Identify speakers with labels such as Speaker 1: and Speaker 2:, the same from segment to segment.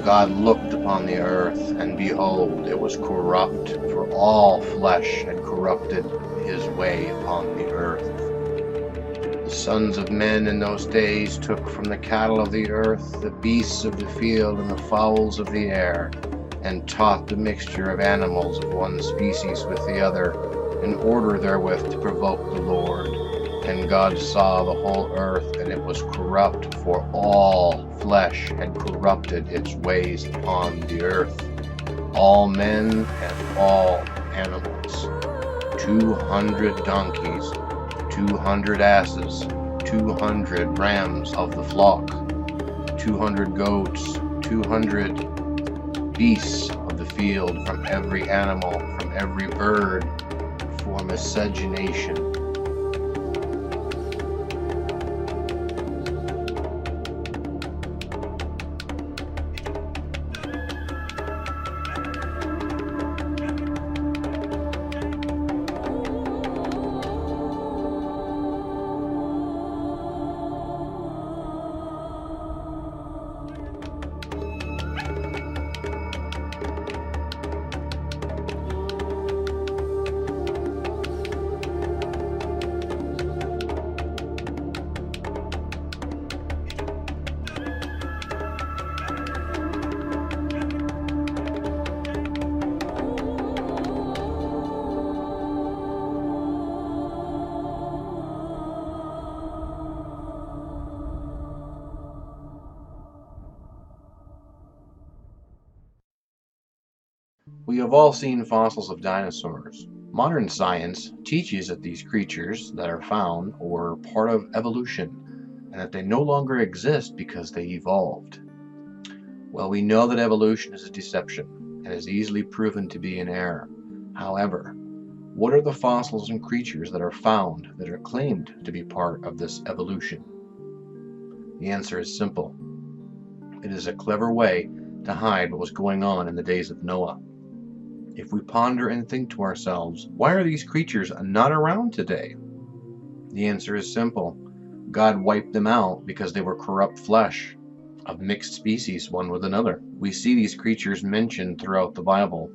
Speaker 1: God looked upon the earth, and behold, it was corrupt, for all flesh had corrupted his way upon the earth. The sons of men in those days took from the cattle of the earth, the beasts of the field, and the fowls of the air, and taught the mixture of animals of one species with the other, in order therewith to provoke the Lord. And God saw the whole earth, and it was corrupt, for all flesh had corrupted its ways upon the earth, all men and all animals. 200 donkeys, 200 asses, 200 rams of the flock, 200 goats, 200 beasts of the field, from every animal, from every bird, for miscegenation. We have all seen fossils of dinosaurs. Modern science teaches that these creatures that are found were part of evolution, and that they no longer exist because they evolved. Well, we know that evolution is a deception, and is easily proven to be an error. However, what are the fossils and creatures that are found that are claimed to be part of this evolution? The answer is simple. It is a clever way to hide what was going on in the days of Noah. If we ponder and think to ourselves, why are these creatures not around today? The answer is simple. God wiped them out because they were corrupt flesh of mixed species one with another. We see these creatures mentioned throughout the Bible,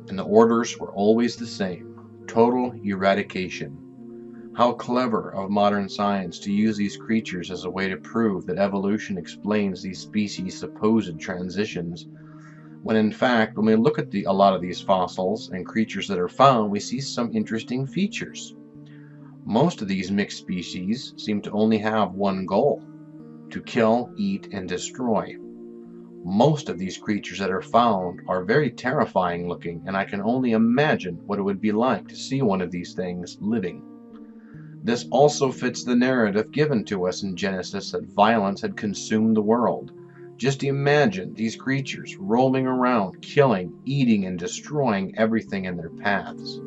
Speaker 1: and the orders were always the same: total eradication. How clever of modern science to use these creatures as a way to prove that evolution explains these species' supposed transitions, when in fact, when we look at a lot of these fossils and creatures that are found, we see some interesting features. Most of these mixed species seem to only have one goal: to kill, eat, and destroy. Most of these creatures that are found are very terrifying looking, and I can only imagine what it would be like to see one of these things living. This also fits the narrative given to us in Genesis that violence had consumed the world. Just imagine these creatures roaming around, killing, eating, and destroying everything in their paths.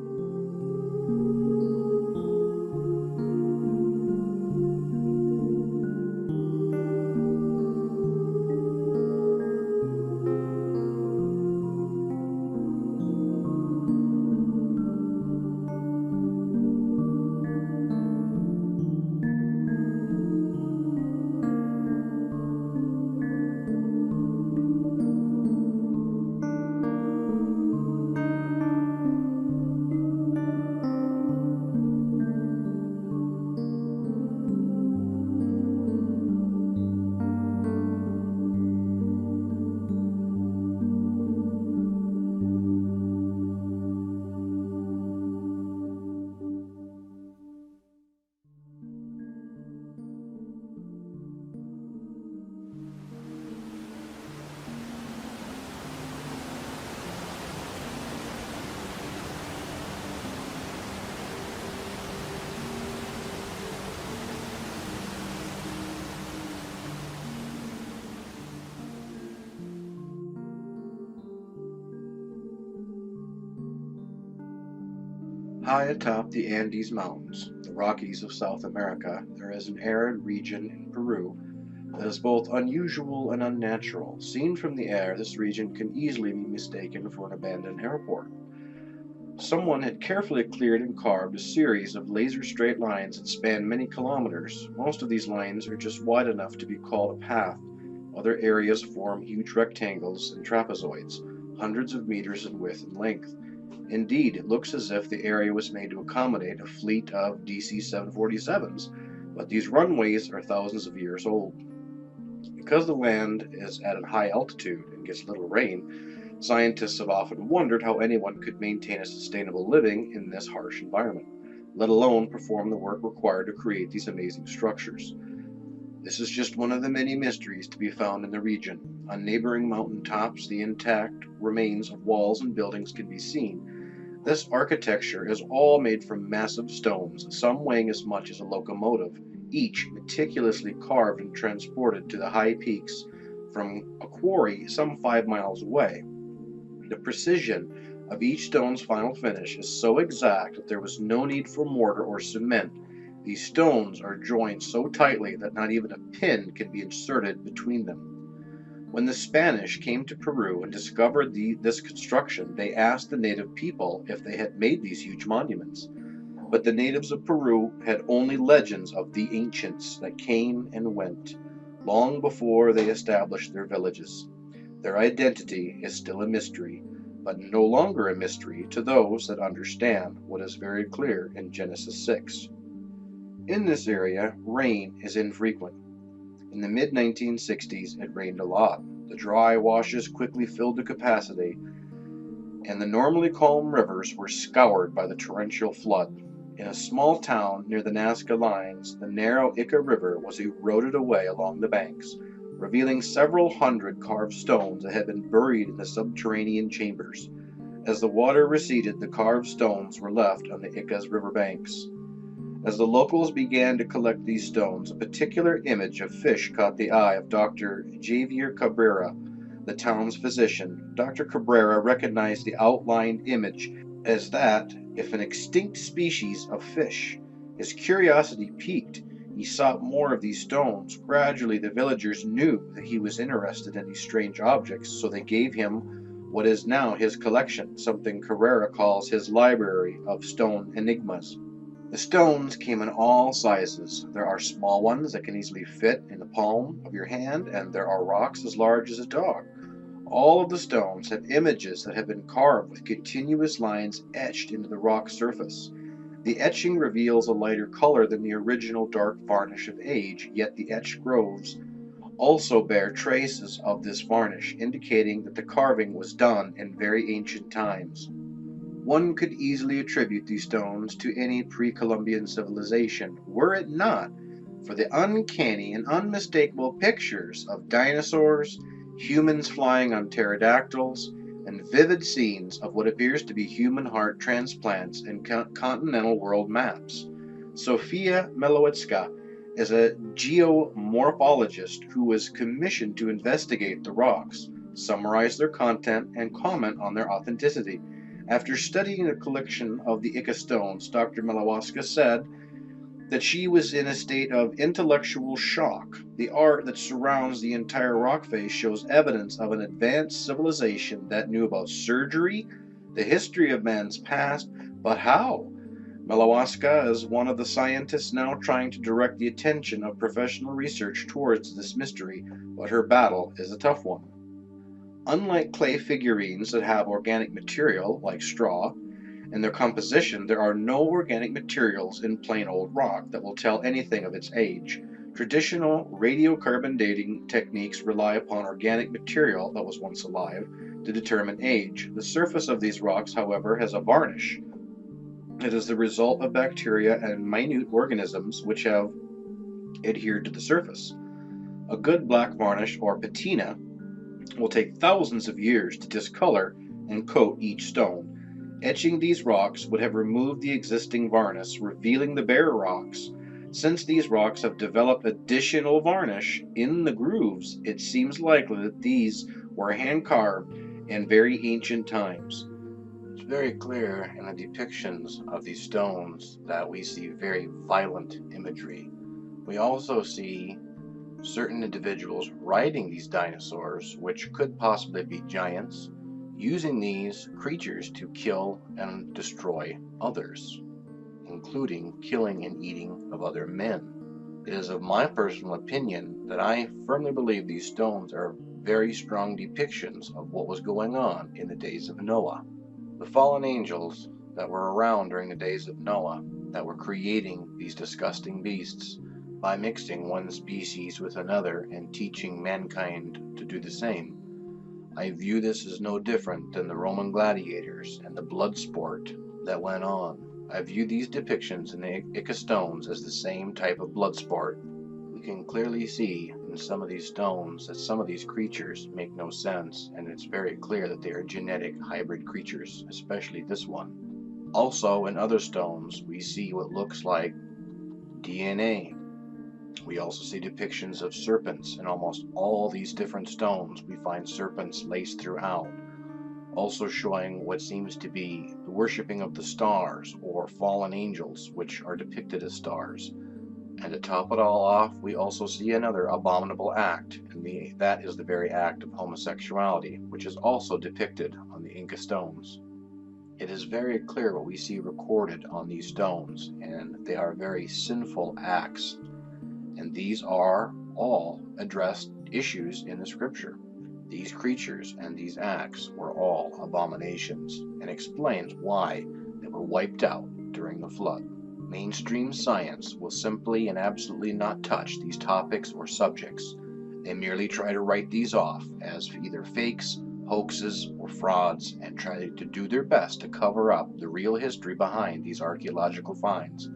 Speaker 1: High atop the Andes Mountains, the Rockies of South America, there is an arid region in Peru that is both unusual and unnatural. Seen from the air, this region can easily be mistaken for an abandoned airport. Someone had carefully cleared and carved a series of laser straight lines that span many kilometers. Most of these lines are just wide enough to be called a path, Other areas form huge rectangles and trapezoids, hundreds of meters in width and length. Indeed, it looks as if the area was made to accommodate a fleet of DC-747s, but these runways are thousands of years old. Because the land is at a high altitude and gets little rain, scientists have often wondered how anyone could maintain a sustainable living in this harsh environment, let alone perform the work required to create these amazing structures. This is just one of the many mysteries to be found in the region. On neighboring mountain tops, the intact remains of walls and buildings can be seen. This architecture is all made from massive stones, some weighing as much as a locomotive, each meticulously carved and transported to the high peaks from a quarry some 5 miles away. The precision of each stone's final finish is so exact that there was no need for mortar or cement. These stones are joined so tightly that not even a pin can be inserted between them. When the Spanish came to Peru and discovered this construction, they asked the native people if they had made these huge monuments. But the natives of Peru had only legends of the ancients that came and went, long before they established their villages. Their identity is still a mystery, but no longer a mystery to those that understand what is very clear in Genesis 6. In this area, rain is infrequent. In the mid-1960s, it rained a lot. The dry washes quickly filled to capacity, and the normally calm rivers were scoured by the torrential flood. In a small town near the Nazca lines, the narrow Ica River was eroded away along the banks, revealing several hundred carved stones that had been buried in the subterranean chambers. As the water receded, the carved stones were left on the Ica's riverbanks. As the locals began to collect these stones, a particular image of fish caught the eye of Dr. Javier Cabrera, the town's physician. Dr. Cabrera recognized the outlined image as that of an extinct species of fish. His curiosity piqued. He sought more of these stones. Gradually, the villagers knew that he was interested in these strange objects, so they gave him what is now his collection, something Carrera calls his library of stone enigmas. The stones came in all sizes. There are small ones that can easily fit in the palm of your hand, and there are rocks as large as a dog. All of the stones have images that have been carved with continuous lines etched into the rock surface. The etching reveals a lighter color than the original dark varnish of age, yet the etched groves also bear traces of this varnish, indicating that the carving was done in very ancient times. One could easily attribute these stones to any pre-Columbian civilization, were it not for the uncanny and unmistakable pictures of dinosaurs, humans flying on pterodactyls, and vivid scenes of what appears to be human heart transplants and continental world maps. Sofia Melowitska is a geomorphologist who was commissioned to investigate the rocks, summarize their content, and comment on their authenticity. After studying a collection of the Ica stones, Dr. Melowitska said that she was in a state of intellectual shock. The art that surrounds the entire rock face shows evidence of an advanced civilization that knew about surgery, the history of man's past, but how? Melowitska is one of the scientists now trying to direct the attention of professional research towards this mystery, but her battle is a tough one. Unlike clay figurines that have organic material, like straw, in their composition, there are no organic materials in plain old rock that will tell anything of its age. Traditional radiocarbon dating techniques rely upon organic material that was once alive to determine age. The surface of these rocks, however, has a varnish. It is the result of bacteria and minute organisms which have adhered to the surface. A good black varnish, or patina, will take thousands of years to discolor and coat each stone. Etching these rocks would have removed the existing varnish, revealing the bare rocks. Since these rocks have developed additional varnish in the grooves, it seems likely that these were hand-carved in very ancient times. It's very clear in the depictions of these stones that we see very violent imagery. We also see certain individuals riding these dinosaurs, which could possibly be giants, using these creatures to kill and destroy others, including killing and eating of other men. It is of my personal opinion that I firmly believe these stones are very strong depictions of what was going on in the days of Noah. The fallen angels that were around during the days of Noah that were creating these disgusting beasts by mixing one species with another and teaching mankind to do the same. I view this as no different than the Roman gladiators and the blood sport that went on. I view these depictions in the Ica stones as the same type of blood sport. We can clearly see in some of these stones that some of these creatures make no sense, and it's very clear that they are genetic hybrid creatures, especially this one. Also, in other stones, we see what looks like DNA. We also see depictions of serpents. In almost all these different stones, we find serpents laced throughout, also showing what seems to be the worshipping of the stars or fallen angels, which are depicted as stars. And to top it all off, we also see another abominable act, and that is the very act of homosexuality, which is also depicted on the Inca stones. It is very clear what we see recorded on these stones, and they are very sinful acts. And these are all addressed issues in the scripture. These creatures and these acts were all abominations, and explains why they were wiped out during the flood. Mainstream science will simply and absolutely not touch these topics or subjects. They merely try to write these off as either fakes, hoaxes, or frauds, and try to do their best to cover up the real history behind these archaeological finds.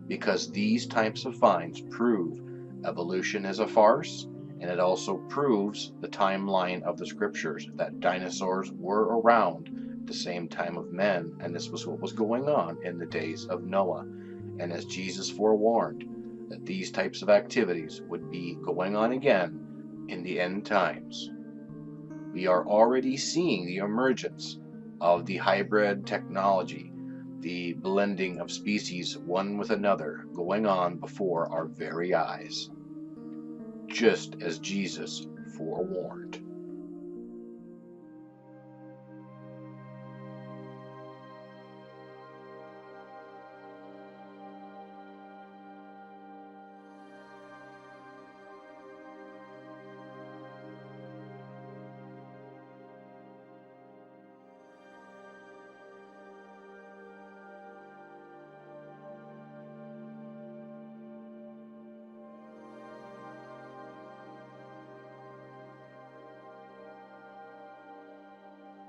Speaker 1: Because these types of finds prove evolution is a farce, and it also proves the timeline of the scriptures, that dinosaurs were around at the same time of men, and this was what was going on in the days of Noah. And as Jesus forewarned, that these types of activities would be going on again in the end times. We are already seeing the emergence of the hybrid technology, the blending of species one with another going on before our very eyes, just as Jesus forewarned.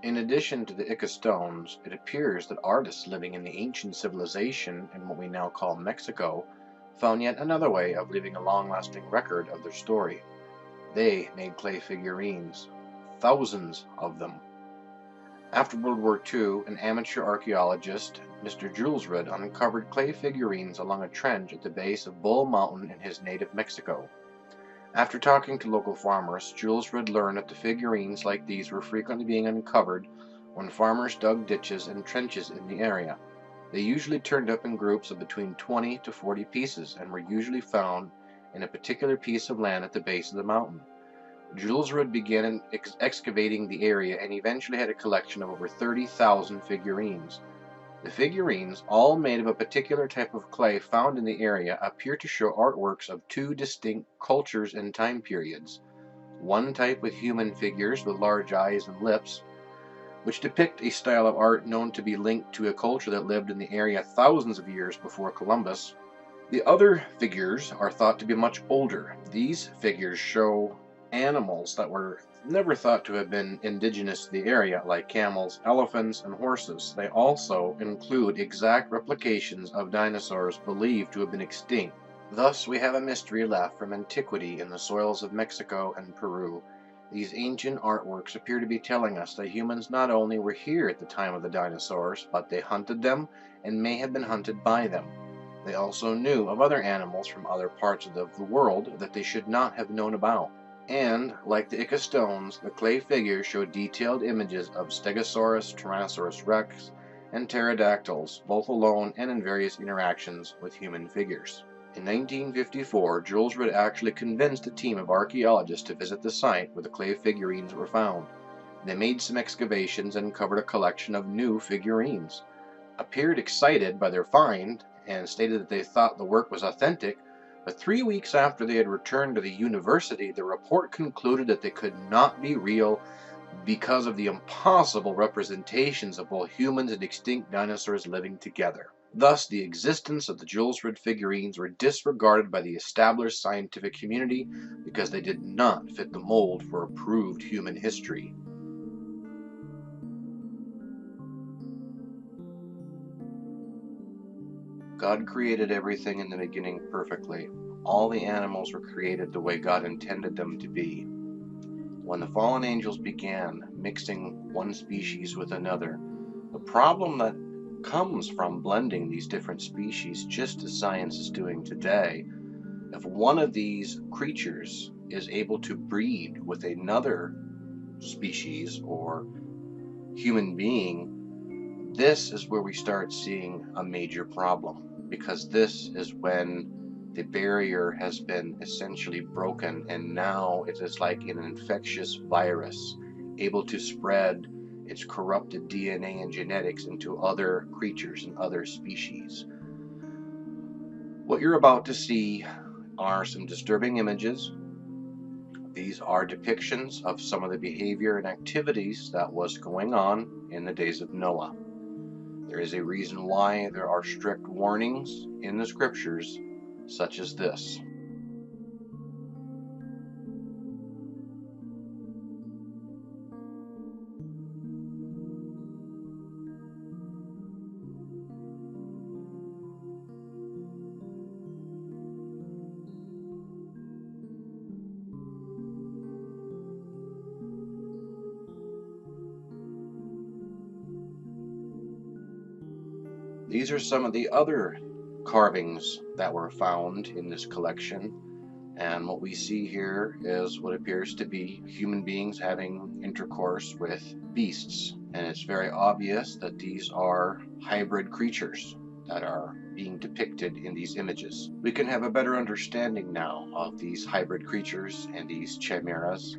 Speaker 1: In addition to the Ica stones, it appears that artists living in the ancient civilization in what we now call Mexico found yet another way of leaving a long-lasting record of their story. They made clay figurines, thousands of them. After World War II, an amateur archaeologist, Mr. Julesrud, uncovered clay figurines along a trench at the base of Bull Mountain in his native Mexico. After talking to local farmers, Julesrud learned that the figurines like these were frequently being uncovered when farmers dug ditches and trenches in the area. They usually turned up in groups of between 20 to 40 pieces and were usually found in a particular piece of land at the base of the mountain. Julesrud began excavating the area and eventually had a collection of over 30,000 figurines. The figurines, all made of a particular type of clay found in the area, appear to show artworks of two distinct cultures and time periods. One type with human figures with large eyes and lips, which depict a style of art known to be linked to a culture that lived in the area thousands of years before Columbus. The other figures are thought to be much older. These figures show animals that were never thought to have been indigenous to the area, like camels, elephants, and horses. They also include exact replications of dinosaurs believed to have been extinct. Thus, we have a mystery left from antiquity in the soils of Mexico and Peru. These ancient artworks appear to be telling us that humans not only were here at the time of the dinosaurs, but they hunted them and may have been hunted by them. They also knew of other animals from other parts of the world that they should not have known about. And, like the Ica stones, the clay figures show detailed images of Stegosaurus, Tyrannosaurus rex, and pterodactyls, both alone and in various interactions with human figures. In 1954, Julesrud actually convinced a team of archaeologists to visit the site where the clay figurines were found. They made some excavations and uncovered a collection of new figurines. Appeared excited by their find and stated that they thought the work was authentic, But 3 weeks after they had returned to the university, the report concluded that they could not be real because of the impossible representations of both humans and extinct dinosaurs living together. Thus, the existence of the Jules Ritt figurines were disregarded by the established scientific community because they did not fit the mold for approved human history. God created everything in the beginning perfectly. All the animals were created the way God intended them to be. When the fallen angels began mixing one species with another, the problem that comes from blending these different species, just as science is doing today, if one of these creatures is able to breed with another species or human being, this is where we start seeing a major problem, because this is when the barrier has been essentially broken, and now it is like an infectious virus able to spread its corrupted DNA and genetics into other creatures and other species. What you're about to see are some disturbing images. These are depictions of some of the behavior and activities that was going on in the days of Noah. There is a reason why there are strict warnings in the scriptures, such as this. These are some of the other carvings that were found in this collection, and what we see here is what appears to be human beings having intercourse with beasts, and it's very obvious that these are hybrid creatures that are being depicted in these images. We can have a better understanding now of these hybrid creatures and these chimeras.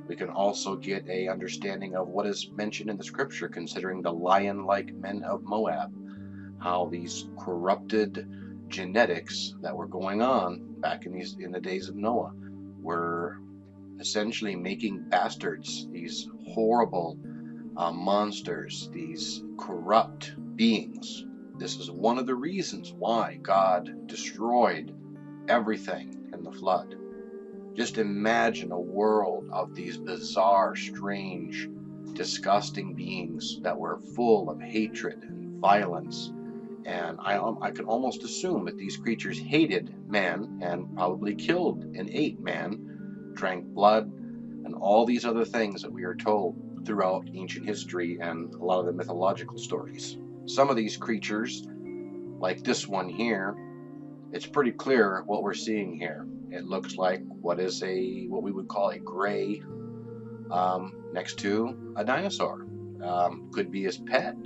Speaker 1: We can also get an understanding of what is mentioned in the scripture considering the lion-like men of Moab, how these corrupted genetics that were going on back in the days of Noah were essentially making bastards, these horrible monsters, these corrupt beings. This is one of the reasons why God destroyed everything in the flood. Just imagine a world of these bizarre, strange, disgusting beings that were full of hatred and violence. And I can almost assume that these creatures hated man and probably killed and ate man, drank blood, and all these other things that we are told throughout ancient history and a lot of the mythological stories. Some of these creatures, like this one here, it's pretty clear what we're seeing here. It looks like what we would call a gray next to a dinosaur. Could be his pet.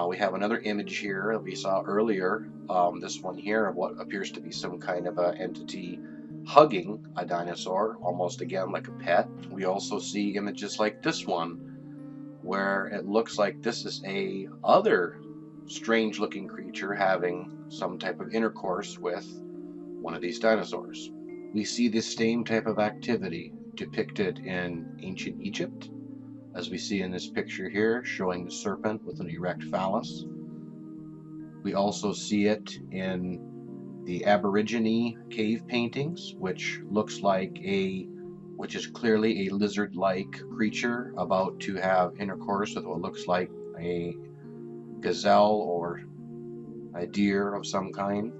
Speaker 1: We have another image here that we saw earlier, this one here, of what appears to be some kind of an entity hugging a dinosaur, almost again like a pet. We also see images like this one, where it looks like this is a other strange looking creature having some type of intercourse with one of these dinosaurs. We see this same type of activity depicted in ancient Egypt, as we see in this picture here, showing the serpent with an erect phallus. We also see it in the Aborigine cave paintings, which is clearly a lizard-like creature about to have intercourse with what looks like a gazelle or a deer of some kind.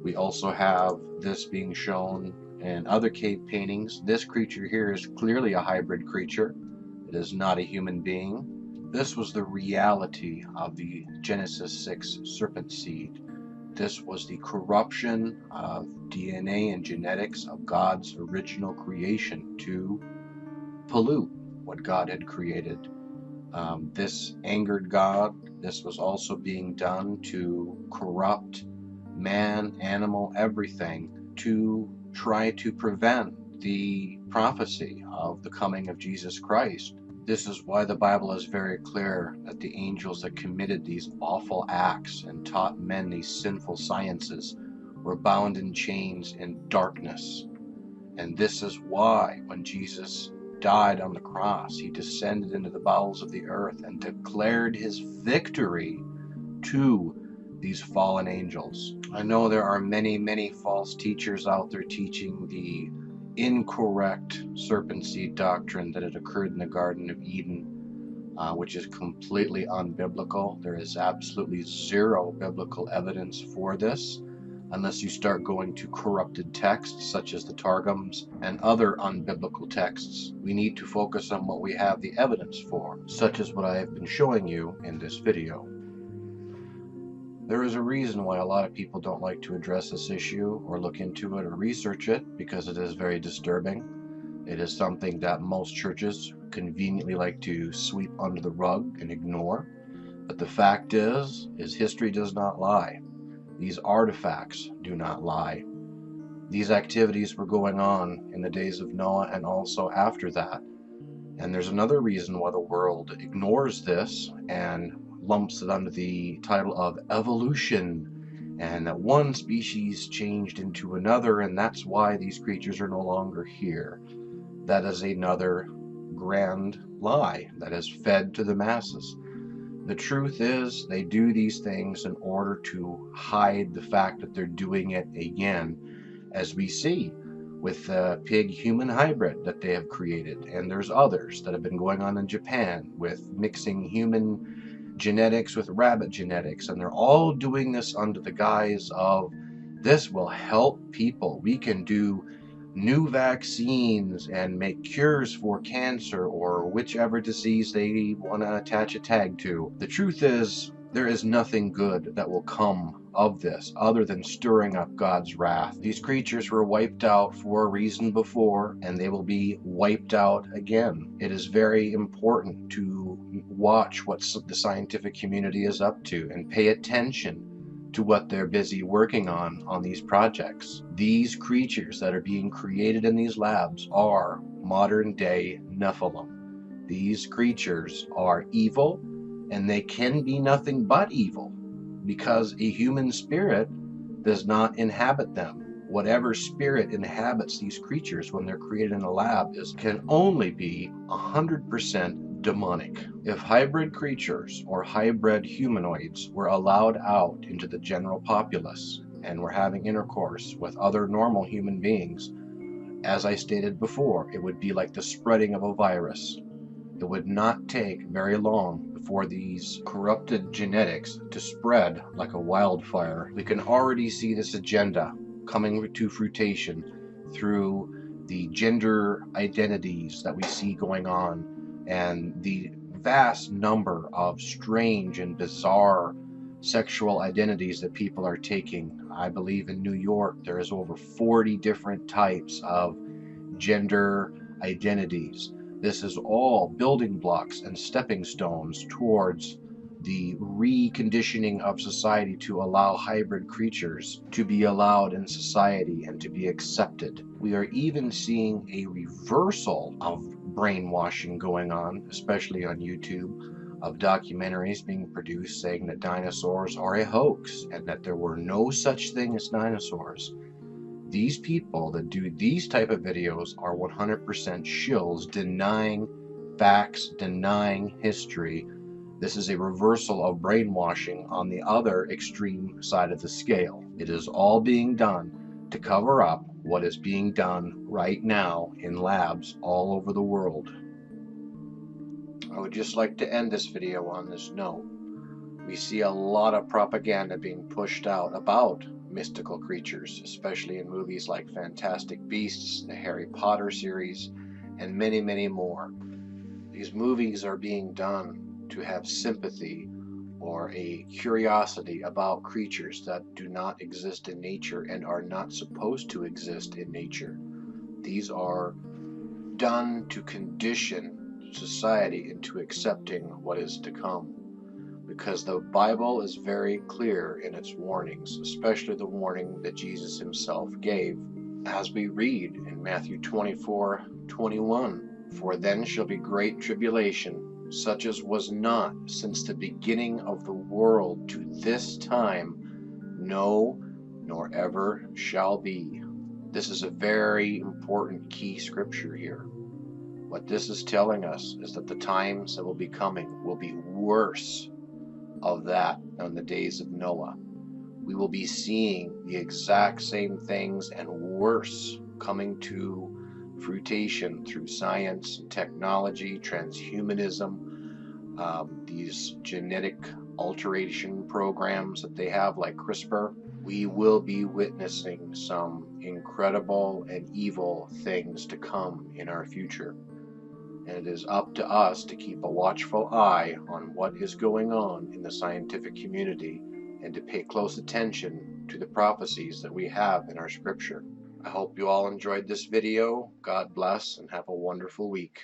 Speaker 1: We also have this being shown in other cave paintings. This creature here is clearly a hybrid creature. It is not a human being. This was the reality of the Genesis 6 serpent seed. This was the corruption of DNA and genetics of God's original creation to pollute what God had created. This angered God. This was also being done to corrupt man, animal, everything, to try to prevent the prophecy of the coming of Jesus Christ. This is why the Bible is very clear that the angels that committed these awful acts and taught men these sinful sciences were bound in chains in darkness. And this is why when Jesus died on the cross, he descended into the bowels of the earth and declared his victory to these fallen angels. I know there are many false teachers out there teaching the incorrect serpent seed doctrine that had occurred in the Garden of Eden, which is completely unbiblical. There is absolutely zero biblical evidence for this, unless you start going to corrupted texts such as the Targums and other unbiblical texts. We need to focus on what we have the evidence for, such as what I have been showing you in this video. There is a reason why a lot of people don't like to address this issue or look into it or research it, because it is very disturbing. It is something that most churches conveniently like to sweep under the rug and ignore. But the fact is history does not lie. These artifacts do not lie. These activities were going on in the days of Noah and also after that. And there's another reason why the world ignores this and lumps it under the title of evolution, and that one species changed into another, and that's why these creatures are no longer here. That is another grand lie that is fed to the masses. The truth is, they do these things in order to hide the fact that they're doing it again, as we see with the pig-human hybrid that they have created. And there's others that have been going on in Japan with mixing human genetics with rabbit genetics, and they're all doing this under the guise of, this will help people. We can do new vaccines and make cures for cancer or whichever disease they want to attach a tag to. The truth is, there is nothing good that will come of this other than stirring up God's wrath. These creatures were wiped out for a reason before, and they will be wiped out again. It is very important to watch what the scientific community is up to and pay attention to what they're busy working on these projects. These creatures that are being created in these labs are modern day Nephilim. These creatures are evil, and they can be nothing but evil, because a human spirit does not inhabit them. Whatever spirit inhabits these creatures when they're created in a lab can only be 100% demonic. If hybrid creatures or hybrid humanoids were allowed out into the general populace and were having intercourse with other normal human beings, as I stated before, it would be like the spreading of a virus. It would not take very long for these corrupted genetics to spread like a wildfire. We can already see this agenda coming to fruition through the gender identities that we see going on and the vast number of strange and bizarre sexual identities that people are taking. I believe in New York there is over 40 different types of gender identities. This is all building blocks and stepping stones towards the reconditioning of society to allow hybrid creatures to be allowed in society and to be accepted. We are even seeing a reversal of brainwashing going on, especially on YouTube, of documentaries being produced saying that dinosaurs are a hoax and that there were no such thing as dinosaurs. These people that do these type of videos are 100% shills, denying facts, denying history. This is a reversal of brainwashing on the other extreme side of the scale. It is all being done to cover up what is being done right now in labs all over the world. I would just like to end this video on this note. We see a lot of propaganda being pushed out about mystical creatures, especially in movies like Fantastic Beasts, the Harry Potter series, and many more. These movies are being done to have sympathy or a curiosity about creatures that do not exist in nature and are not supposed to exist in nature. These are done to condition society into accepting what is to come, because the Bible is very clear in its warnings, especially the warning that Jesus himself gave, as we read in Matthew 24:21, "For then shall be great tribulation, such as was not since the beginning of the world to this time, no, nor ever shall be. This is a very important key scripture here. What this is telling us is that the times that will be coming will be worse of that than the days of Noah. We will be seeing the exact same things and worse coming to fruition through science and technology, transhumanism, these genetic alteration programs that they have like CRISPR. We will be witnessing some incredible and evil things to come in our future. And it is up to us to keep a watchful eye on what is going on in the scientific community and to pay close attention to the prophecies that we have in our scripture. I hope you all enjoyed this video. God bless and have a wonderful week.